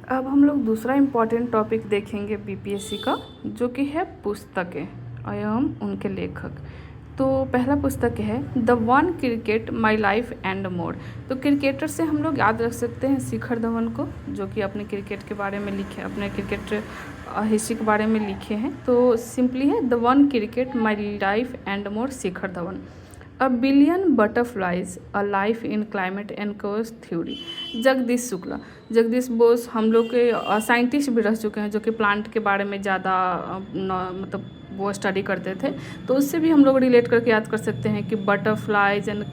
अब हम लोग दूसरा इम्पॉर्टेंट टॉपिक देखेंगे बीपीएससी का, जो कि है पुस्तकें एवं उनके लेखक। तो पहला पुस्तक है the one cricket my life and more. तो क्रिकेटर से हम लोग याद रख सकते हैं शिखर धवन को, जो कि अपने क्रिकेट के बारे में लिखे, अपने क्रिकेट हिस्ट्री के बारे में लिखे हैं। तो सिंपली है the one cricket my life and more, Shikhar Dhawan. A billion butterflies a life in climate and course theory, Jagdish Shukla. Jagdish Bose हम लोग के साइंटिस्ट भी रह चुके हैं, जो कि प्लांट के बारे में ज़्यादा मतलब वो स्टडी करते थे। तो उससे भी हम लोग रिलेट करके याद कर सकते हैं कि बटरफ्लाइज एंड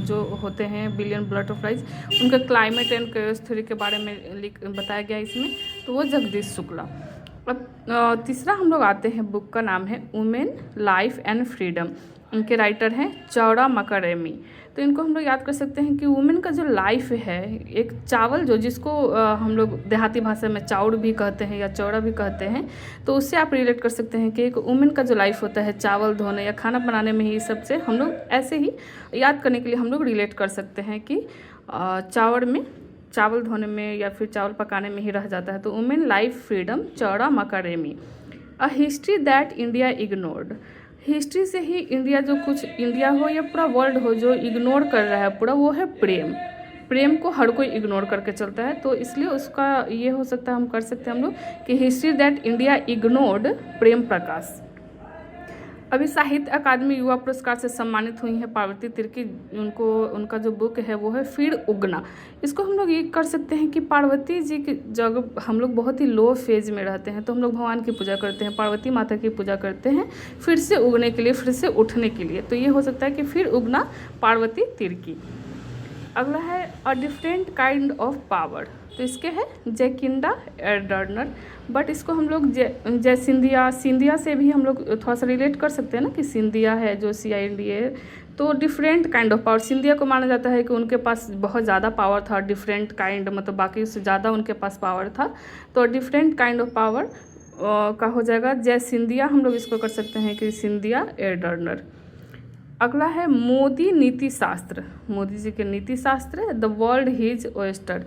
जो होते हैं बिलियन बटरफ्लाइज, उनका क्लाइमेट एंड कोर्स थ्योरी के बारे में बताया गया इसमें। तो वो जगदीश शुक्ला। अब तीसरा हम लोग आते हैं, बुक का नाम है वुमेन लाइफ एंड फ्रीडम। उनके राइटर हैं चौड़ा मकरेमी। तो इनको हम लोग याद कर सकते हैं कि वुमेन का जो लाइफ है, एक चावल जो जिसको हम लोग देहाती भाषा में चाउर भी कहते हैं या चौड़ा भी कहते हैं, तो उससे आप रिलेट कर सकते हैं कि एक वुमेन का जो लाइफ होता है चावल धोने या खाना बनाने में ही, सबसे हम लोग ऐसे ही याद करने के लिए हम लोग रिलेट कर सकते हैं कि चावल धोने में या फिर चावल पकाने में ही रह जाता है। तो वुमेन लाइफ फ्रीडम, चौड़ा मकरेमी। A history that India ignored. History से ही इंडिया, जो कुछ इंडिया हो या पूरा वर्ल्ड हो, जो इग्नोर कर रहा है पूरा, वो है प्रेम। प्रेम को हर कोई इग्नोर करके चलता है। तो इसलिए उसका ये हो सकता है, हम कर सकते हैं हम लोग कि history that India ignored, Prem Prakash. अभी साहित्य अकादमी युवा पुरस्कार से सम्मानित हुई हैं पार्वती तिर्की। उनका जो बुक है वो है फिर उगना। इसको हम लोग ये कर सकते हैं कि पार्वती जी की, जब हम लोग बहुत ही लो फेज में रहते हैं तो हम लोग भगवान की पूजा करते हैं, पार्वती माता की पूजा करते हैं फिर से उगने के लिए, फिर से उठने के लिए। तो ये हो सकता है कि फिर उगना, पार्वती तिर्की। अगला है a different kind of power. तो इसके है जैकिंडा एर्डर्नर। बट इसको हम लोग जय सिंधिया से भी हम लोग थोड़ा सा रिलेट कर सकते हैं ना, कि सिंधिया है जो CINDA। तो different kind of power, Scindia को माना जाता है कि उनके पास बहुत ज़्यादा पावर था, डिफरेंट काइंड मतलब बाकी से ज़्यादा उनके पास पावर था। तो डिफरेंट काइंड ऑफ पावर का हो जाएगा जय सिंधिया। हम लोग इसको कर सकते हैं कि सिंधिया एर्डर्नर। अगला है मोदी नीति शास्त्र। मोदी जी के नीति शास्त्र द वर्ल्ड हिज ओएस्टर।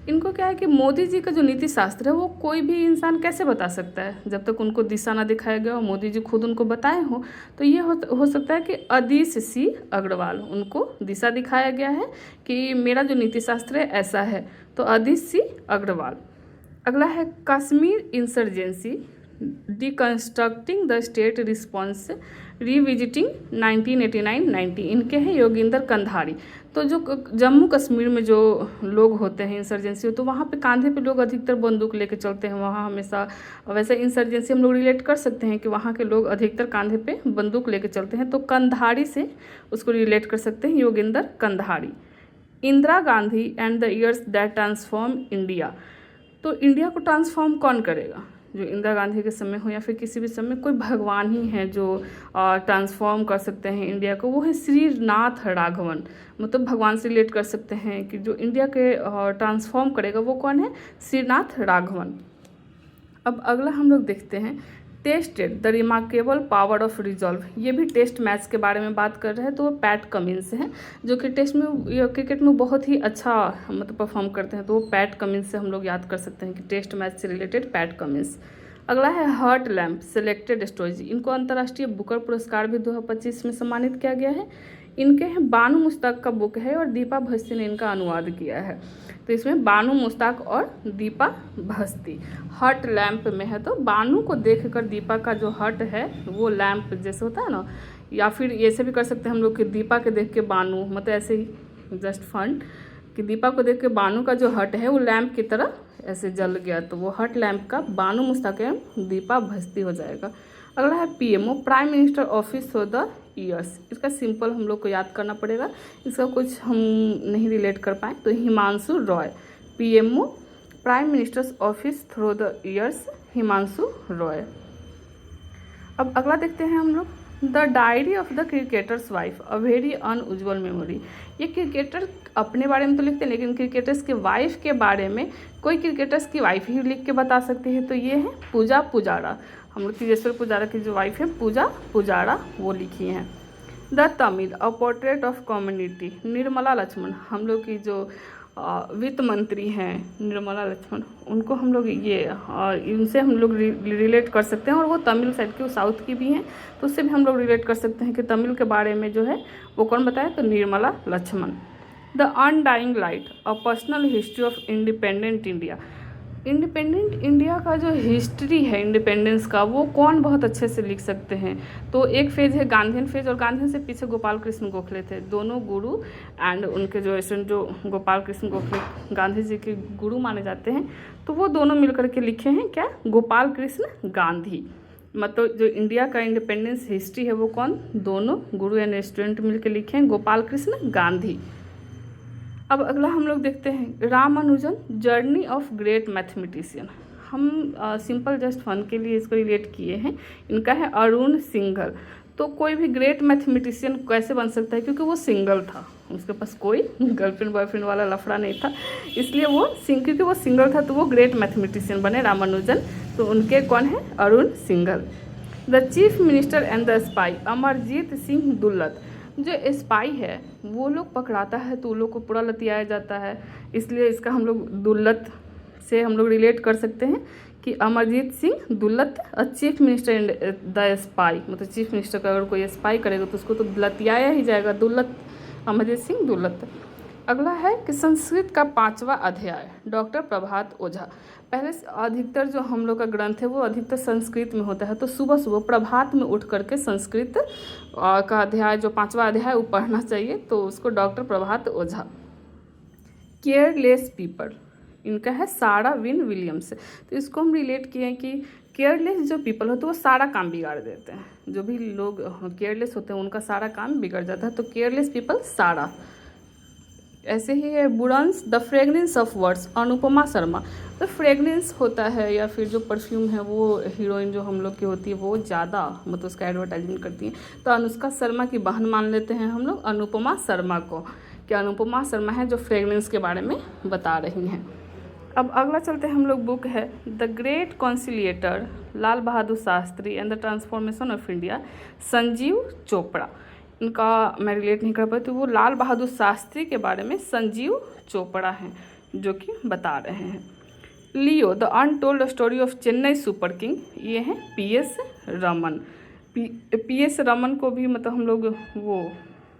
इनको क्या है कि मोदी जी का जो नीति शास्त्र है वो कोई भी इंसान कैसे बता सकता है, जब तक उनको दिशा ना दिखाया गया हो, मोदी जी खुद उनको बताए हो। तो ये हो सकता है कि अदिश सी अग्रवाल, उनको दिशा दिखाया गया है कि मेरा जो नीति शास्त्र है ऐसा है। तो अदिश सी अग्रवाल। अगला है Kashmir insurgency, deconstructing the state response, revisiting 1989-90। इनके हैं योगिंदर कंधारी। तो जो जम्मू कश्मीर में जो लोग होते हैं इंसर्जेंसी, तो वहाँ पे कांधे पे लोग अधिकतर बंदूक लेके चलते हैं वहाँ हमेशा। वैसे इंसर्जेंसी हम लोग रिलेट कर सकते हैं कि वहाँ के लोग अधिकतर कांधे पे बंदूक लेके चलते हैं। तो कंधारी से उसको रिलेट कर सकते हैं, Yoginder Kandhari. Indira Gandhi and the years that transform India. तो इंडिया को ट्रांसफॉर्म कौन करेगा, जो इंदिरा गांधी के समय हो या फिर किसी भी समय, कोई भगवान ही है जो ट्रांसफॉर्म कर सकते हैं इंडिया को, वो है श्रीनाथ राघवन। मतलब भगवान से रिलेट कर सकते हैं कि जो इंडिया के ट्रांसफॉर्म करेगा वो कौन है, श्रीनाथ राघवन। अब अगला हम लोग देखते हैं tested the remarkable power of resolve. ये भी टेस्ट मैच के बारे में बात कर रहे हैं। तो वो पैट कमिंस हैं, जो कि टेस्ट में क्रिकेट में बहुत ही अच्छा मतलब परफॉर्म करते हैं। तो वो पैट कमिंस से हम लोग याद कर सकते हैं कि टेस्ट मैच से रिलेटेड पैट कमिंस। अगला है हर्ट लैम्प सेलेक्टेड स्टोरीज। इनको अंतर्राष्ट्रीय बुकर पुरस्कार भी 2025 में सम्मानित किया गया है। इनके हैं बानू मुश्ताक का बुक है और दीपा भस्ती ने इनका अनुवाद किया है। तो इसमें बानू मुश्ताक और दीपा भस्ती। हर्ट लैम्प में है, तो बानू को देखकर दीपा का जो हर्ट है वो लैम्प जैसे होता है ना, या फिर ऐसे भी कर सकते हैं हम लोग कि दीपा के देख के बानू, मतलब ऐसे ही जस्ट फन कि दीपा को देख के बानू का जो हर्ट है वो लैम्प की तरह ऐसे जल गया। तो वो हर्ट लैम्प का बानू मुश्ताक एवं दीपा भस्ती हो जाएगा। अगला है PMO prime minister office for the years. इसका सिंपल हम लोग को याद करना पड़ेगा, इसका कुछ हम नहीं रिलेट कर पाए। तो Himanshu Roy, PMO prime minister's office through the years, Himanshu Roy. अब अगला देखते हैं हम लोग the diary of the cricketer's wife, a very unusual memory. ये क्रिकेटर अपने बारे में तो लिखते हैं, लेकिन क्रिकेटर्स के वाइफ के बारे में कोई क्रिकेटर्स की वाइफ ही लिख के बता सकती है। तो ये है पूजा पुजारा। हम लोग तेजेश्वर पुजारा की जो वाइफ है पूजा पुजारा, वो लिखी हैं। The Tamil, a portrait of community, Nirmala Lakshman. हम लोग की जो वित्त मंत्री हैं निर्मला लक्ष्मण, उनको हम लोग इनसे हम लोग रिलेट कर सकते हैं, और वो तमिल साइड की, वो साउथ की भी हैं, तो उससे भी हम लोग रिलेट कर सकते हैं कि तमिल के बारे में जो है वो कौन बताए, तो Nirmala Lakshman. The undying light, a personal history of independent India. Independent India का जो हिस्ट्री है इंडिपेंडेंस का, वो कौन बहुत अच्छे से लिख सकते हैं, तो एक फेज है गांधीयन फेज, और गांधीयन से पीछे गोपाल कृष्ण गोखले थे, दोनों गुरु एंड उनके जो स्टूडेंट जो गोपाल कृष्ण गोखले गांधी जी के गुरु माने जाते हैं, तो वो दोनों मिलकर के लिखे हैं क्या, गोपाल कृष्ण गांधी। मतलब जो इंडिया का इंडिपेंडेंस हिस्ट्री है वो कौन, दोनों गुरु एंड स्टूडेंट मिलकर लिखे हैं, गोपाल कृष्ण गांधी। अब अगला हम लोग देखते हैं Ramanujan journey of great mathematician. हम सिंपल जस्ट फन के लिए इसको रिलेट किए हैं। इनका है अरुण सिंघल। तो कोई भी ग्रेट मैथमेटिशियन कैसे बन सकता है, क्योंकि वो सिंगल था, उसके पास कोई गर्लफ्रेंड बॉयफ्रेंड वाला लफड़ा नहीं था, इसलिए वो क्योंकि वो सिंगल था तो वो ग्रेट मैथमेटिशियन बने रामानुजन। तो उनके कौन है, Arun Singhal. The chief minister and the spy, Amarjit Singh Dulat. जो स्पाई है वो लोग पकड़ाता है तो उन लोग को पूरा लतियाया जाता है, इसलिए इसका हम लोग दुल्लत से हम लोग रिलेट कर सकते हैं कि Amarjit Singh Dulat chief minister and the spy, मतलब चीफ मिनिस्टर का अगर कोई स्पाई करेगा तो उसको तो लतियाया ही जाएगा, दुल्लत, अमरजीत सिंह दुल्लत। अगला है कि संस्कृत का 5वां अध्याय, डॉक्टर प्रभात ओझा। पहले अधिकतर जो हम लोग का ग्रंथ है वो अधिकतर संस्कृत में होता है, तो सुबह सुबह प्रभात में उठ करके संस्कृत का अध्याय जो 5वां अध्याय वो पढ़ना चाहिए, तो उसको डॉक्टर प्रभात ओझा। केयरलेस पीपल, इनका है सारा विन विलियम्स। तो इसको हम रिलेट किए हैं कि केयरलेस जो पीपल होते हैं वो सारा काम बिगाड़ देते हैं, जो भी लोग केयरलेस होते हैं उनका सारा काम बिगड़ जाता है, तो केयरलेस पीपल सारा। ऐसे ही है Buransh the fragrance of words, Anupama Sharma. तो फ्रेगनेंस होता है या फिर जो परफ्यूम है वो हीरोइन जो हम लोग की होती है वो ज़्यादा मतलब उसका एडवर्टाइजमेंट करती हैं, तो अनुष्का शर्मा की बहन मान लेते हैं हम लोग अनुपमा शर्मा को, कि अनुपमा शर्मा है जो फ्रेगनेंस के बारे में बता रही हैं। अब अगला चलते हैं हम लोग, बुक है the great conciliator Lal Bahadur Shastri and the transformation of India, Sanjeev Chopra. इनका मैं रिलेट नहीं कर पाई, तो वो लाल बहादुर शास्त्री के बारे में संजीव चोपड़ा हैं जो कि बता रहे हैं। Leo the untold story of Chennai super king, ये हैं पीएस रमन। पीएस रमन को भी मतलब हम लोग वो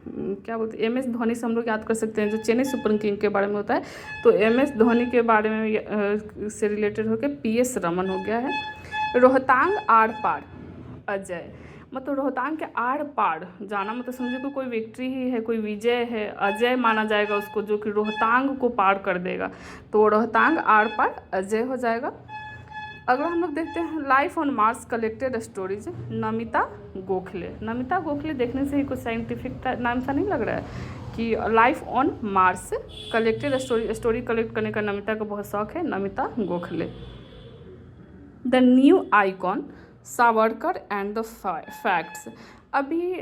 क्या बोलते हैं, एमएस धोनी से हम लोग याद कर सकते हैं, जो चेन्नई सुपर किंग के बारे में होता है, तो एमएस धोनी के बारे में से रिलेटेड होकर पीएस रमन हो गया है। रोहतांग आर पार अजय, मतलब रोहतांग के आर पार जाना मतलब समझो कि कोई विक्ट्री ही है, कोई विजय है, अजय माना जाएगा उसको, जो कि रोहतांग को पार कर देगा, तो रोहतांग आर पार अजय हो जाएगा। अगला हम लोग देखते हैं life on Mars collected stories, Namita Gokhale. Namita Gokhale देखने से ही कुछ साइंटिफिक नाम सा नहीं लग रहा है कि life on Mars collected story collect करने का नमिता को बहुत शौक है, Namita Gokhale. The new icon Savarkar and the facts. अभी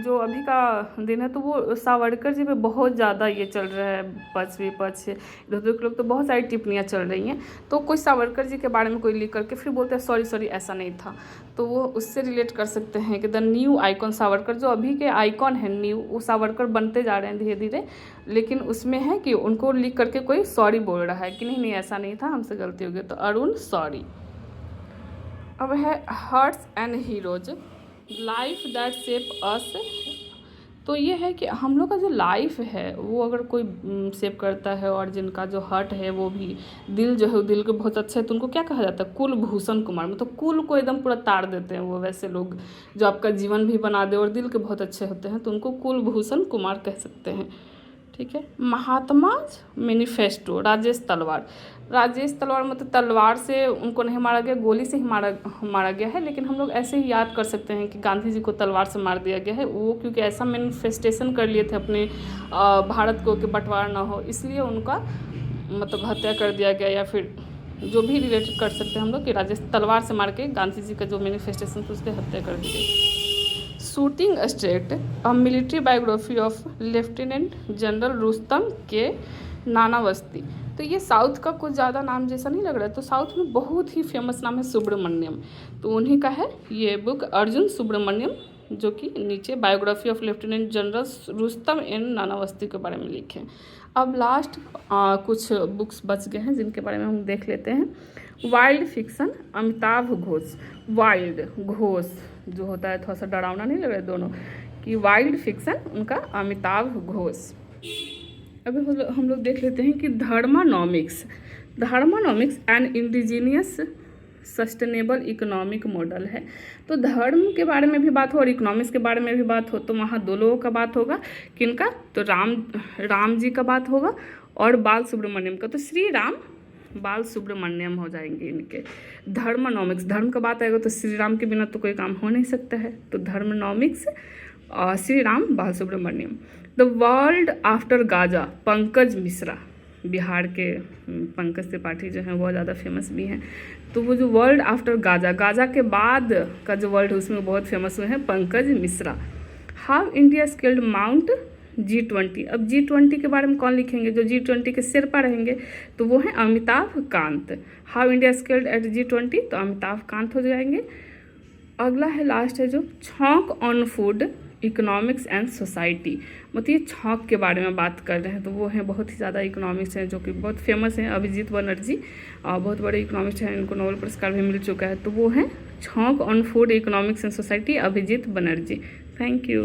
जो अभी का दिन है तो वो सावरकर जी पे बहुत ज़्यादा ये चल रहा है, पक्ष विपक्ष इधर उधर के लोग, तो बहुत सारी टिप्पणियाँ चल रही हैं, तो कोई सावरकर जी के बारे में कोई लिख करके फिर बोलते हैं सॉरी ऐसा नहीं था, तो वो उससे रिलेट कर सकते हैं कि द न्यू आइकॉन सावरकर, जो अभी के आइकॉन है न्यू, वो सावरकर बनते जा रहे हैं धीरे धीरे, लेकिन उसमें है कि उनको लिख करके कोई सॉरी बोल रहा है कि नहीं ऐसा नहीं था, हमसे गलती हो गई, तो अरुण सॉरी। अब है hearts and heroes, life that shape us. तो ये है कि हम लोग का जो लाइफ है वो अगर कोई शेप करता है, और जिनका जो हार्ट है वो भी, दिल जो है वो दिल के बहुत अच्छा है, तो उनको क्या कहा जाता है, कुलभूषण कुमार, मतलब कुल को एकदम पूरा तार देते हैं वो, वैसे लोग जो आपका जीवन भी बना दे और दिल के बहुत अच्छे होते हैं, तो उनको कुलभूषण कुमार कह सकते हैं। ठीक है। महात्मा मैनिफेस्टो, राजेश तलवार। राजेश तलवार मतलब तलवार से उनको नहीं मारा गया, गोली से ही मारा गया है, लेकिन हम लोग ऐसे ही याद कर सकते हैं कि गांधी जी को तलवार से मार दिया गया है, वो क्योंकि ऐसा मैनिफेस्टेशन कर लिए थे अपने भारत को कि बंटवारा ना हो, इसलिए उनका मतलब हत्या कर दिया गया, या फिर जो भी रिलेटेड कर सकते हैं हम लोग कि राजेश तलवार से मार के गांधी जी का जो मैनिफेस्टेशन था उसकी हत्या कर दी गई। Shooting straight, a military biography of lieutenant general Rustam के नानावस्ती। तो ये साउथ का कुछ ज़्यादा नाम जैसा नहीं लग रहा है, तो साउथ में बहुत ही फेमस नाम है सुब्रमण्यम, तो उन्हीं का है ये बुक, अर्जुन सुब्रमण्यम जो कि नीचे biography of lieutenant general Rustam N Nanavatty के बारे में लिखे। अब लास्ट कुछ बुक्स बच गए हैं जिनके बारे में हम देख लेते हैं। Wild fiction Amitabh Ghosh, wild Ghosh जो होता है थोड़ा सा डरावना नहीं लग रहा है दोनों, कि वाइल्ड फिक्शन उनका अमिताभ घोष। अभी हम लोग देख लेते हैं कि Dharmanomics and indigenous sustainable economic model है। तो धर्म के बारे में भी बात हो और इकोनॉमिक्स के बारे में भी बात हो, तो वहाँ दो लोगों का बात होगा। किनका? तो राम जी का बात होगा और बाल सुब्रमण्यम का। तो श्री राम बाल सुब्रमण्यम हो जाएंगे इनके। धर्मानोमिक्स, धर्म का बात आएगा तो श्री राम के बिना तो कोई काम हो नहीं सकता है, तो धर्मानोमिक्स Shri Ram Balasubramaniam. The world after Gaza Pankaj Mishra, Bihar के पंकज त्रिपाठी जो हैं वो ज़्यादा फेमस भी हैं। तो वो जो वर्ल्ड आफ्टर गाजा, गाजा के बाद का जो वर्ल्ड है उसमें बहुत फेमस हुए हैं Pankaj Mishra. How India scaled mount G20। अब G20 के बारे में कौन लिखेंगे? जो G20 के शेरपा रहेंगे तो वो हैं Amitabh Kant. How India scaled at G20, तो अमिताभ कांत हो जाएंगे। अगला है लास्ट है जो छौंक on food economics and society, मतलब ये छौंक के बारे में बात कर रहे हैं। तो वो हैं बहुत ही ज़्यादा इकोनॉमिक्स हैं जो कि बहुत फेमस हैं, अभिजीत बनर्जी बहुत बड़े इकोनॉमिक्स हैं, इनको नोबेल पुरस्कार भी मिल चुका है। तो वो हैं Chhaunk on food economics and society, Abhijit Banerjee. Thank you.